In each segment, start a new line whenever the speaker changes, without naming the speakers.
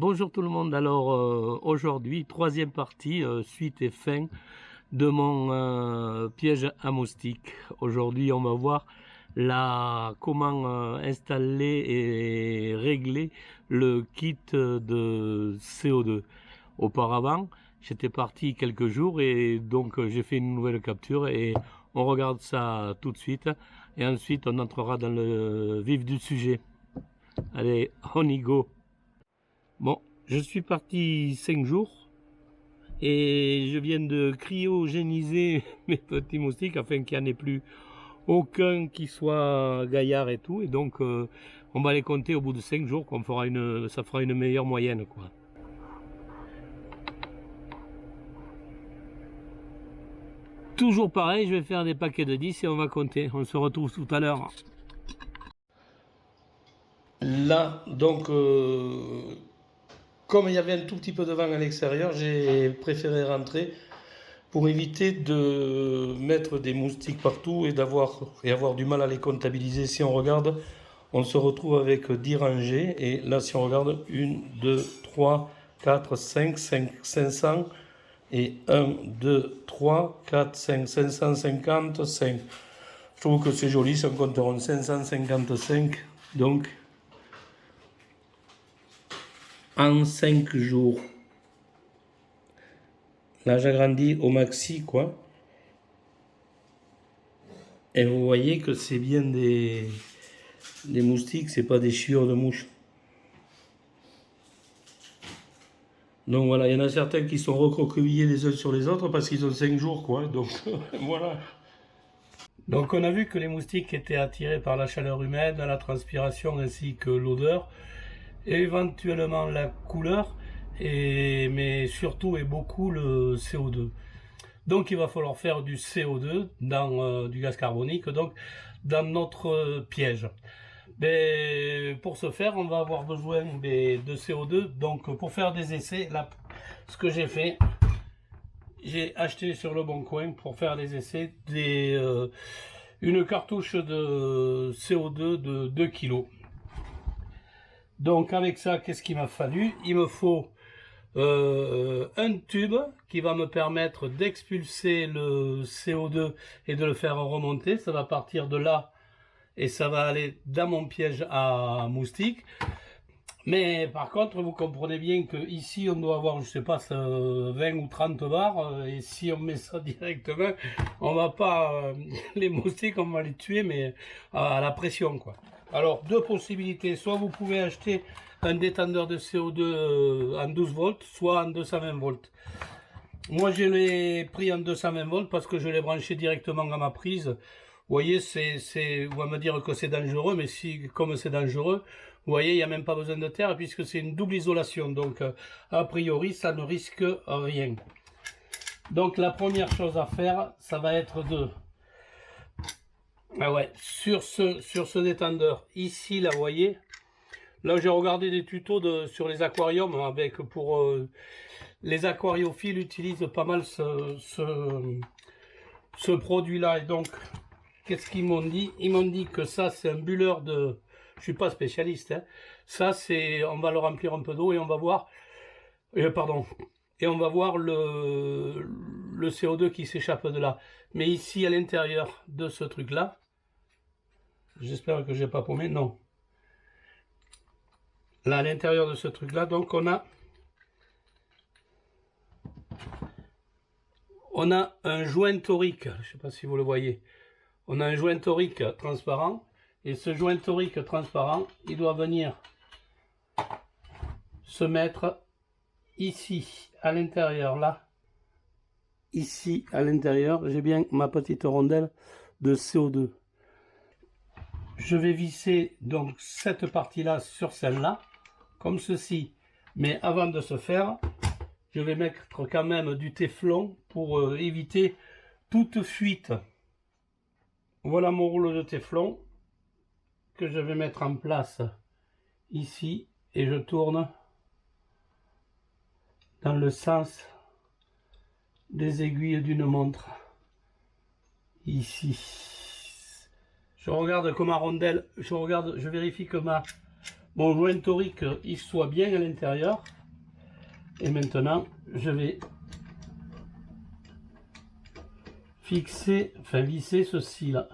Bonjour tout le monde, alors aujourd'hui, troisième partie, suite et fin de mon piège à moustiques. Aujourd'hui on va voir comment installer et régler le kit de CO2. Auparavant, j'étais parti quelques jours et donc j'ai fait une nouvelle capture et on regarde ça tout de suite et ensuite on entrera dans le vif du sujet. Allez, on y go! Bon, je suis parti 5 jours et je viens de cryogéniser mes petits moustiques afin qu'il n'y en ait plus aucun qui soit gaillard et tout. Et donc, on va les compter au bout de 5 jours, ça fera une meilleure moyenne, quoi. Toujours pareil, je vais faire des paquets de 10 et on va compter. On se retrouve tout à l'heure. Là, donc, comme il y avait un tout petit peu de vent à l'extérieur, j'ai préféré rentrer pour éviter de mettre des moustiques partout et avoir du mal à les comptabiliser. Si on regarde, on se retrouve avec 10 rangées. Et là, si on regarde, 1, 2, 3, 4, 5, 500. Et 1, 2, 3, 4, 5, 555. Je trouve que c'est joli, ça compte rond 555. Donc, en 5 jours. Là, j'agrandis au maxi, quoi. Et vous voyez que c'est bien des moustiques, c'est pas des chiures de mouches. Donc voilà, il y en a certains qui sont recroquevillés les uns sur les autres parce qu'ils ont 5 jours, quoi. Donc voilà. Donc on a vu que les moustiques étaient attirés par la chaleur humaine, la transpiration ainsi que l'odeur, et éventuellement la couleur, mais surtout et beaucoup le CO2. Donc il va falloir faire du CO2, du gaz carbonique, donc dans notre piège. Mais pour ce faire, on va avoir besoin de CO2. Donc pour faire des essais, là, ce que j'ai fait, j'ai acheté sur le Bon Coin pour faire des essais une cartouche de CO2 de 2 kg. Donc avec ça, qu'est-ce qu'il m'a fallu? Il me faut un tube qui va me permettre d'expulser le CO2 et de le faire remonter. Ça va partir de là et ça va aller dans mon piège à moustiques. Mais par contre, vous comprenez bien que ici on doit avoir, je sais pas, 20 ou 30 bars, et si on met ça directement, on va pas, les moustiques, on va les tuer, mais à la pression, quoi. Alors, deux possibilités, soit vous pouvez acheter un détendeur de CO2 en 12 volts, soit en 220 volts. Moi, je l'ai pris en 220 volts parce que je l'ai branché directement à ma prise. Vous voyez, on va me dire que c'est dangereux, mais comme c'est dangereux, vous voyez, il n'y a même pas besoin de terre puisque c'est une double isolation. Donc, a priori, ça ne risque rien. Donc, la première chose à faire, ça va être sur ce détendeur, ici, là, vous voyez, là, j'ai regardé des tutos sur les aquariums les aquariophiles utilisent pas mal ce produit-là. Et donc, qu'est-ce qu'ils m'ont dit? Ils m'ont dit que ça, c'est un bulleur de... Je suis pas spécialiste, hein. Ça, on va le remplir un peu d'eau et on va voir... Et on va voir le CO2 qui s'échappe de là. Mais ici, à l'intérieur de ce truc-là, j'espère que j'ai pas paumé, non. Là, à l'intérieur de ce truc-là, donc on a un joint torique. Je sais pas si vous le voyez. On a un joint torique transparent. Et ce joint torique transparent, il doit venir se mettre ici, à l'intérieur, là. Ici, à l'intérieur, j'ai bien ma petite rondelle de CO2. Je vais visser donc cette partie-là sur celle-là, comme ceci. Mais avant de se faire, je vais mettre quand même du téflon pour éviter toute fuite. Voilà mon rouleau de téflon que je vais mettre en place ici et je tourne dans le sens des aiguilles d'une montre ici. Je regarde que ma rondelle, je vérifie que mon joint torique il soit bien à l'intérieur. Et maintenant, je vais fixer, enfin visser ceci là.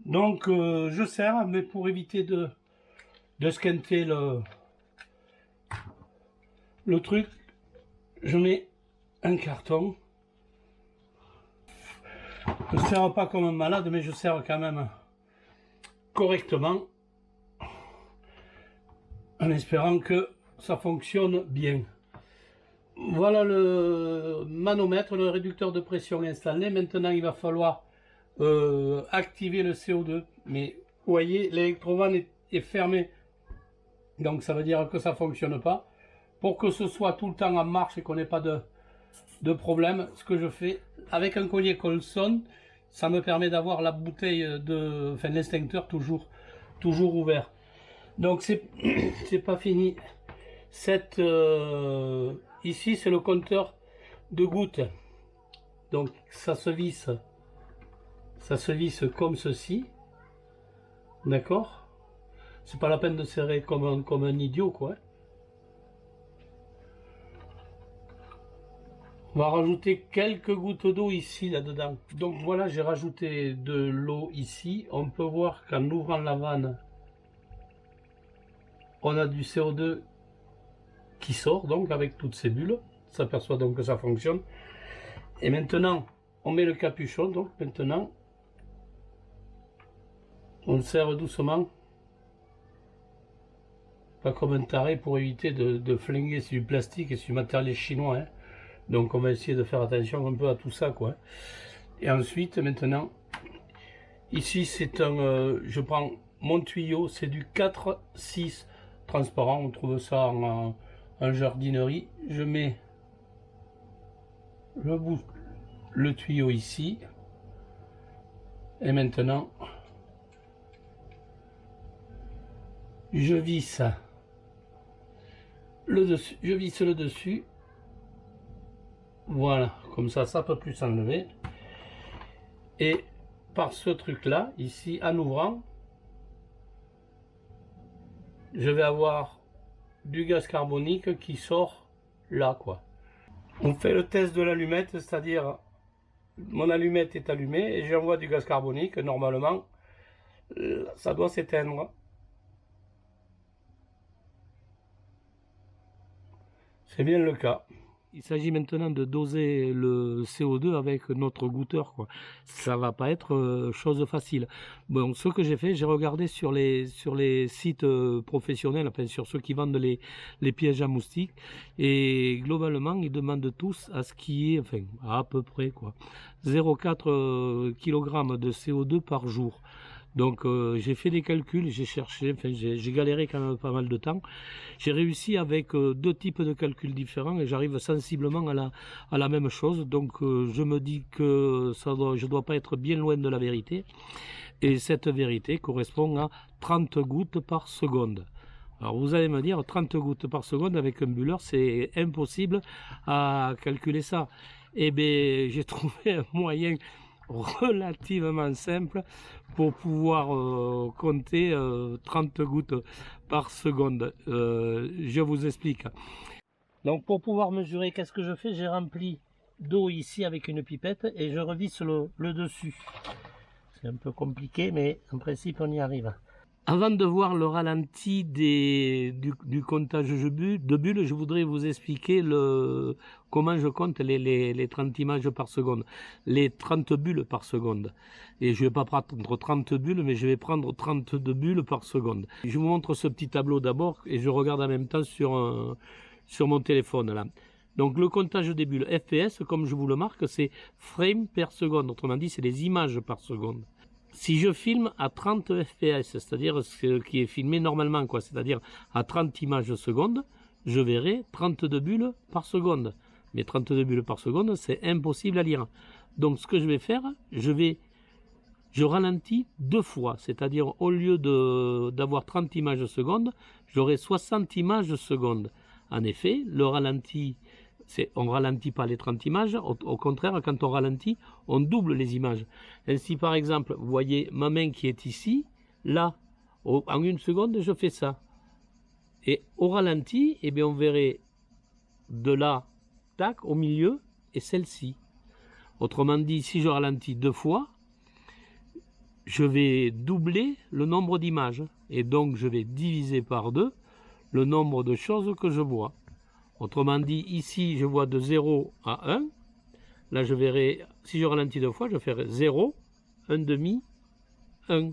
Donc je serre, mais pour éviter de squinter le truc, je mets un carton. Je ne serre pas comme un malade, mais je serre quand même correctement, en espérant que ça fonctionne bien. Voilà le manomètre, le réducteur de pression installé. Maintenant, il va falloir activer le CO2. Mais vous voyez, l'électrovanne est fermé, donc ça veut dire que ça ne fonctionne pas. Pour que ce soit tout le temps en marche et qu'on n'ait pas de problème, ce que je fais avec un collier Colson, ça me permet d'avoir la bouteille l'extincteur toujours ouvert. Donc c'est pas fini. Ici c'est le compteur de gouttes. Donc ça se visse comme ceci. D'accord? C'est pas la peine de serrer comme un idiot, quoi. On va rajouter quelques gouttes d'eau ici, là-dedans. Donc voilà, j'ai rajouté de l'eau ici. On peut voir qu'en ouvrant la vanne, on a du CO2 qui sort, donc avec toutes ces bulles. On s'aperçoit donc que ça fonctionne. Et maintenant, on met le capuchon. Donc maintenant, on le serre doucement. Pas comme un taré pour éviter de flinguer sur du plastique et sur du matériel chinois, hein. Donc on va essayer de faire attention un peu à tout ça, quoi. Et ensuite, maintenant, ici c'est je prends mon tuyau, c'est du 4-6 transparent, on trouve ça en jardinerie. Je mets le tuyau ici. Et maintenant, je visse le dessus. Voilà, comme ça peut plus s'enlever. Et par ce truc là, ici, en ouvrant, je vais avoir du gaz carbonique qui sort là, quoi. On fait le test de l'allumette, c'est-à-dire mon allumette est allumée et j'envoie du gaz carbonique. Normalement, ça doit s'éteindre. C'est bien le cas. Il s'agit maintenant de doser le CO2 avec notre goûteur, quoi. Ça va pas être chose facile. Bon, ce que j'ai fait, j'ai regardé sur les sites professionnels, enfin sur ceux qui vendent les pièges à moustiques, et globalement, ils demandent tous à ce qui est, enfin, à peu près, quoi, 0,4 kg de CO2 par jour. Donc j'ai fait des calculs, j'ai cherché, enfin j'ai galéré quand même pas mal de temps. J'ai réussi avec deux types de calculs différents et j'arrive sensiblement à la même chose. Donc je me dis que je dois pas être bien loin de la vérité. Et cette vérité correspond à 30 gouttes par seconde. Alors vous allez me dire, 30 gouttes par seconde avec un bulleur, c'est impossible à calculer ça. Eh bien j'ai trouvé un moyen relativement simple pour pouvoir compter 30 gouttes par seconde. Je vous explique. Donc pour pouvoir mesurer, qu'est-ce que je fais? J'ai rempli d'eau ici avec une pipette et je revisse le dessus. C'est un peu compliqué, mais en principe on y arrive. Avant de voir le ralenti du comptage de bulles, je voudrais vous expliquer comment je compte les 30 images par seconde, les 30 bulles par seconde. Et je ne vais pas prendre 30 bulles, mais je vais prendre 32 bulles par seconde. Je vous montre ce petit tableau d'abord et je regarde en même temps sur mon téléphone là. Donc le comptage des bulles FPS, comme je vous le marque, c'est frame per seconde. Autrement dit, c'est les images par seconde. Si je filme à 30 fps, c'est-à-dire ce qui est filmé normalement, quoi, c'est-à-dire à 30 images seconde, je verrai 32 bulles par seconde. Mais 32 bulles par seconde, c'est impossible à lire. Donc ce que je vais faire, je ralentis deux fois, c'est-à-dire au lieu d'avoir 30 images seconde, j'aurai 60 images seconde. En effet, le ralenti, on ne ralentit pas les 30 images, au contraire, quand on ralentit, on double les images. Ainsi, par exemple, vous voyez ma main qui est ici, là, En une seconde, je fais ça. Et au ralenti, eh bien, on verrait de là, tac, au milieu, et celle-ci. Autrement dit, si je ralentis 2 fois, je vais doubler le nombre d'images. Et donc, je vais diviser par 2 le nombre de choses que je vois. Autrement dit, ici, je vois de 0 à 1. Là, je verrai, si je ralentis 2 fois, je ferai 0, 1 demi, 1.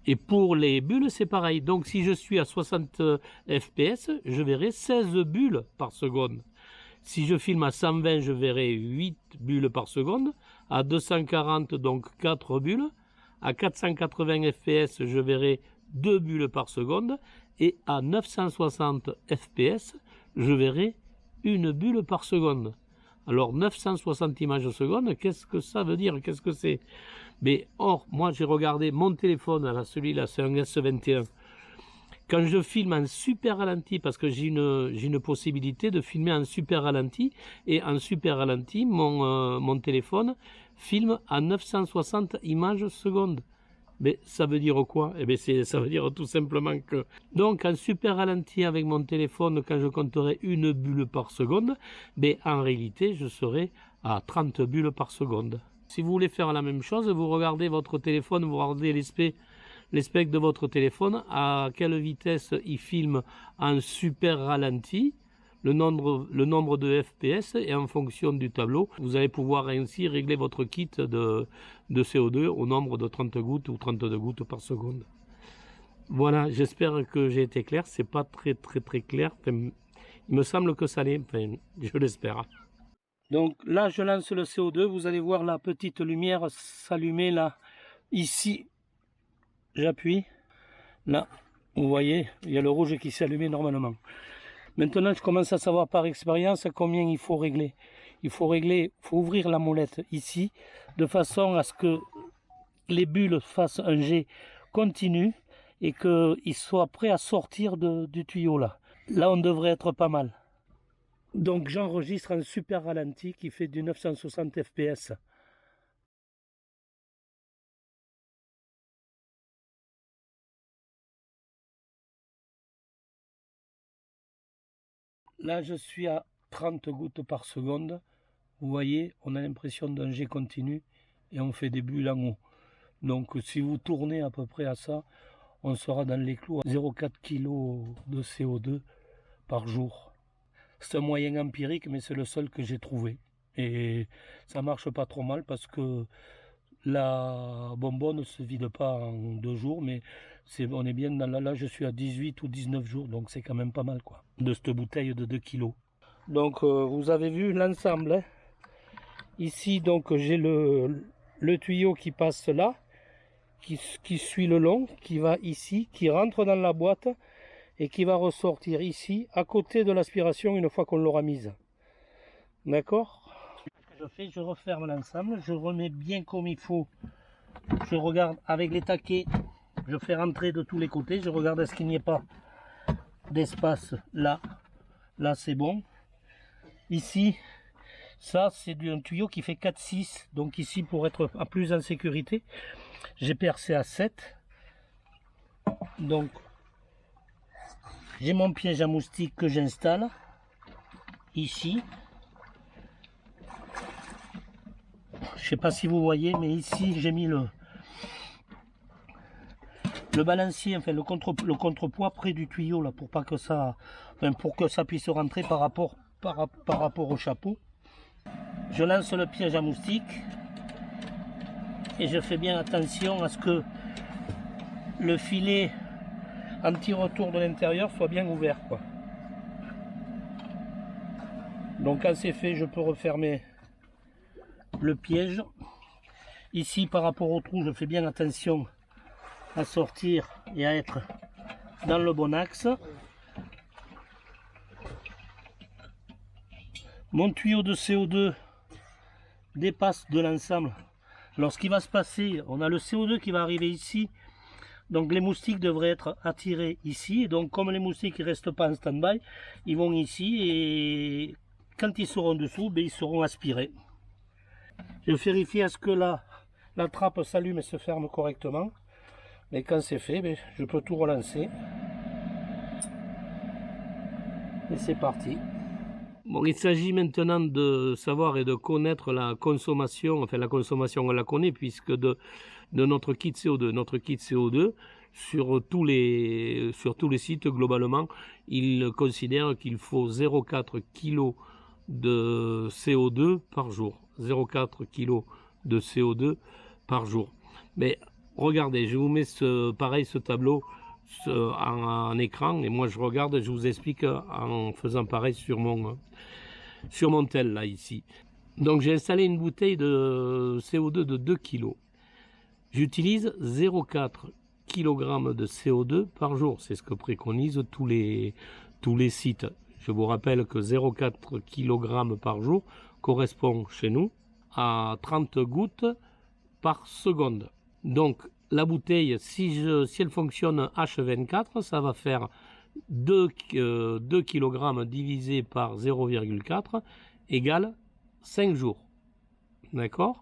Et pour les bulles, c'est pareil. Donc, si je suis à 60 fps, je verrai 16 bulles par seconde. Si je filme à 120, je verrai 8 bulles par seconde. À 240, donc 4 bulles. À 480 fps, je verrai 2 bulles par seconde. Et à 960 fps, je verrai 1 bulle par seconde. Alors 960 images seconde, qu'est-ce que ça veut dire? Qu'est-ce que c'est? Mais or, moi j'ai regardé mon téléphone, celui-là c'est un S21. Quand je filme en super ralenti, parce que j'ai une possibilité de filmer en super ralenti, et en super ralenti, mon téléphone filme à 960 images secondes. Mais ça veut dire quoi? Eh bien, ça veut dire tout simplement que... Donc, en super ralenti avec mon téléphone, quand je compterai 1 bulle par seconde, mais en réalité, je serai à 30 bulles par seconde. Si vous voulez faire la même chose, vous regardez votre téléphone, vous regardez les specs de votre téléphone, à quelle vitesse il filme en super ralenti, le nombre de FPS, et en fonction du tableau, vous allez pouvoir ainsi régler votre kit de CO2 au nombre de 30 gouttes ou 32 gouttes par seconde. Voilà, j'espère que j'ai été clair. C'est pas très clair. Enfin, il me semble que ça l'est, enfin, je l'espère. Donc là, je lance le CO2. Vous allez voir la petite lumière s'allumer là, ici. J'appuie. Là, vous voyez, il y a le rouge qui s'est allumé normalement. Maintenant, je commence à savoir par expérience combien il faut régler. Il faut ouvrir la molette ici, de façon à ce que les bulles fassent un jet continu et qu'ils soient prêts à sortir du tuyau là. Là, on devrait être pas mal. Donc, j'enregistre un super ralenti qui fait du 960 fps. Là, je suis à 30 gouttes par seconde. Vous voyez, on a l'impression d'un jet continu et on fait des bulles en haut. Donc, si vous tournez à peu près à ça, on sera dans les clous à 0,4 kg de CO2 par jour. C'est un moyen empirique, mais c'est le seul que j'ai trouvé. Et ça marche pas trop mal parce que la bonbonne ne se vide pas en 2 jours, mais on est bien dans là, je suis à 18 ou 19 jours, donc c'est quand même pas mal quoi, de cette bouteille de 2 kg. Donc vous avez vu l'ensemble, hein. Ici donc j'ai le tuyau qui passe là, qui suit le long, qui va ici, qui rentre dans la boîte et qui va ressortir ici, à côté de l'aspiration une fois qu'on l'aura mise. D'accord? Je referme l'ensemble, je remets bien comme il faut. Je regarde avec les taquets, je fais rentrer de tous les côtés, je regarde est-ce qu'il n'y a pas d'espace là. Là c'est bon. Ici, ça c'est un tuyau qui fait 4-6, donc ici pour être plus en sécurité, j'ai percé à 7. Donc j'ai mon piège à moustiques que j'installe ici. Je sais pas si vous voyez, mais ici j'ai mis le balancier, enfin le contrepoids près du tuyau là, pour pas que ça, enfin pour que ça puisse rentrer par rapport au chapeau. Je lance le piège à moustiques et je fais bien attention à ce que le filet anti-retour de l'intérieur soit bien ouvert quoi. Donc quand c'est fait, je peux refermer le piège. Ici par rapport au trou, je fais bien attention à sortir et à être dans le bon axe. Mon tuyau de CO2 dépasse de l'ensemble. Alors ce qui va se passer, on a le CO2 qui va arriver ici, donc les moustiques devraient être attirés ici, et donc comme les moustiques ne restent pas en stand-by, ils vont ici et quand ils seront dessous, ben, ils seront aspirés. Je vérifie à ce que la trappe s'allume et se ferme correctement. Mais quand c'est fait, ben, je peux tout relancer. Et c'est parti. Bon, il s'agit maintenant de savoir et de connaître la consommation. Enfin, la consommation, on la connaît puisque de notre kit CO2. Notre kit CO2, sur tous les sites, globalement, il considère qu'il faut 0,4 kg de CO2 par jour. 0,4 kg de CO2 par jour. Mais regardez, je vous mets ce tableau en écran et moi je regarde et je vous explique en faisant pareil sur mon tel là ici. Donc j'ai installé une bouteille de CO2 de 2 kg. J'utilise 0,4 kg de CO2 par jour. C'est ce que préconisent tous les sites. Je vous rappelle que 0,4 kg par jour correspond chez nous à 30 gouttes par seconde. Donc la bouteille, si elle fonctionne H24, ça va faire 2 kg divisé par 0,4 égale 5 jours. D'accord?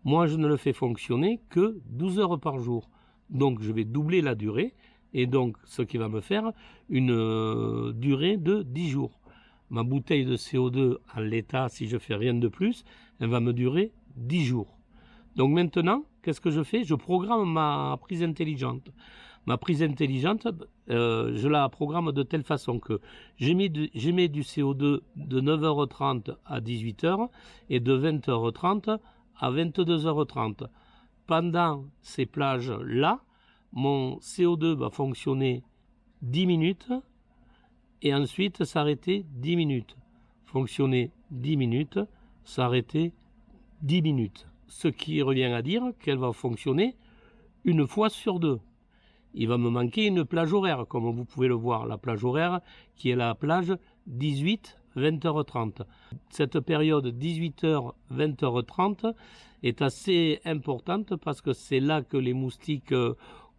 Moi, je ne le fais fonctionner que 12 heures par jour. Donc, je vais doubler la durée. Et donc, ce qui va me faire une durée de 10 jours. Ma bouteille de CO2 à l'état, si je fais rien de plus, elle va me durer 10 jours. Donc maintenant, qu'est-ce que je fais? Je programme ma prise intelligente. Ma prise intelligente, je la programme de telle façon que j'émets du CO2 de 9h30 à 18h et de 20h30 à 22h30. Pendant ces plages-là, mon CO2 va fonctionner 10 minutes et ensuite s'arrêter 10 minutes. Fonctionner 10 minutes, s'arrêter 10 minutes. Ce qui revient à dire qu'elle va fonctionner une fois sur deux. Il va me manquer une plage horaire, comme vous pouvez le voir, la plage horaire qui est la plage 18-20h30. Cette période 18h-20h30 est assez importante parce que c'est là que les moustiques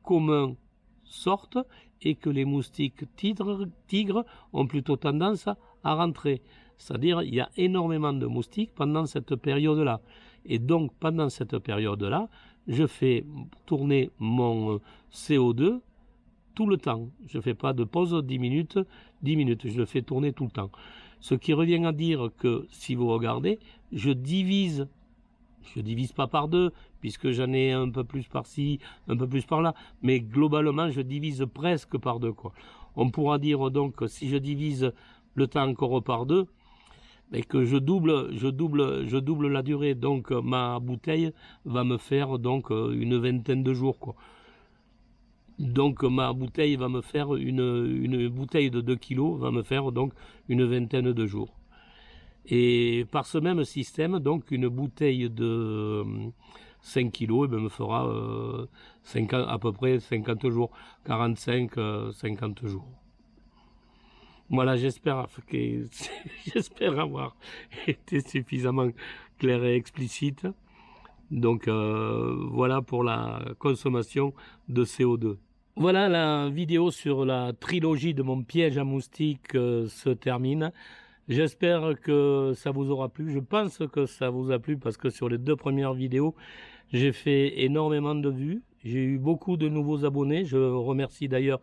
communs sortent et que les moustiques tigres ont plutôt tendance à rentrer. C'est-à-dire il y a énormément de moustiques pendant cette période-là. Et donc pendant cette période-là, je fais tourner mon CO2 tout le temps. Je ne fais pas de pause 10 minutes, je le fais tourner tout le temps. Ce qui revient à dire que si vous regardez, je divise pas par deux, puisque j'en ai un peu plus par-ci, un peu plus par-là, mais globalement, je divise presque par deux, quoi. On pourra dire donc que si je divise le temps encore par deux, et que je double la durée, donc ma bouteille va me faire donc une vingtaine de jours, quoi. Donc ma bouteille va me faire une bouteille de 2 kg va me faire donc une vingtaine de jours. Et par ce même système, donc une bouteille de 5 kg me fera à peu près 50 jours, 45-50 jours. Voilà, j'espère avoir été suffisamment clair et explicite. Donc voilà pour la consommation de CO2. Voilà, la vidéo sur la trilogie de mon piège à moustiques se termine. J'espère que ça vous aura plu. Je pense que ça vous a plu parce que sur les 2 premières vidéos, j'ai fait énormément de vues. J'ai eu beaucoup de nouveaux abonnés. Je remercie d'ailleurs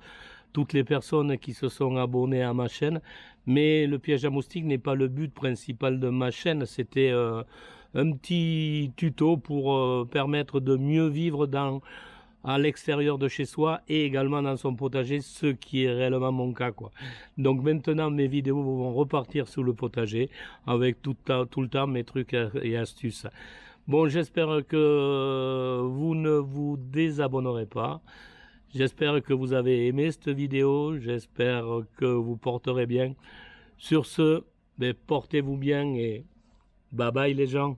toutes les personnes qui se sont abonnées à ma chaîne. Mais le piège à moustiques n'est pas le but principal de ma chaîne. C'était un petit tuto pour permettre de mieux vivre à l'extérieur de chez soi et également dans son potager, ce qui est réellement mon cas, quoi. Donc maintenant mes vidéos vont repartir sous le potager avec tout le temps mes trucs et astuces. Bon, j'espère que vous ne vous désabonnerez pas. J'espère que vous avez aimé cette vidéo. J'espère que vous porterez bien. Sur ce, portez-vous bien et bye bye les gens.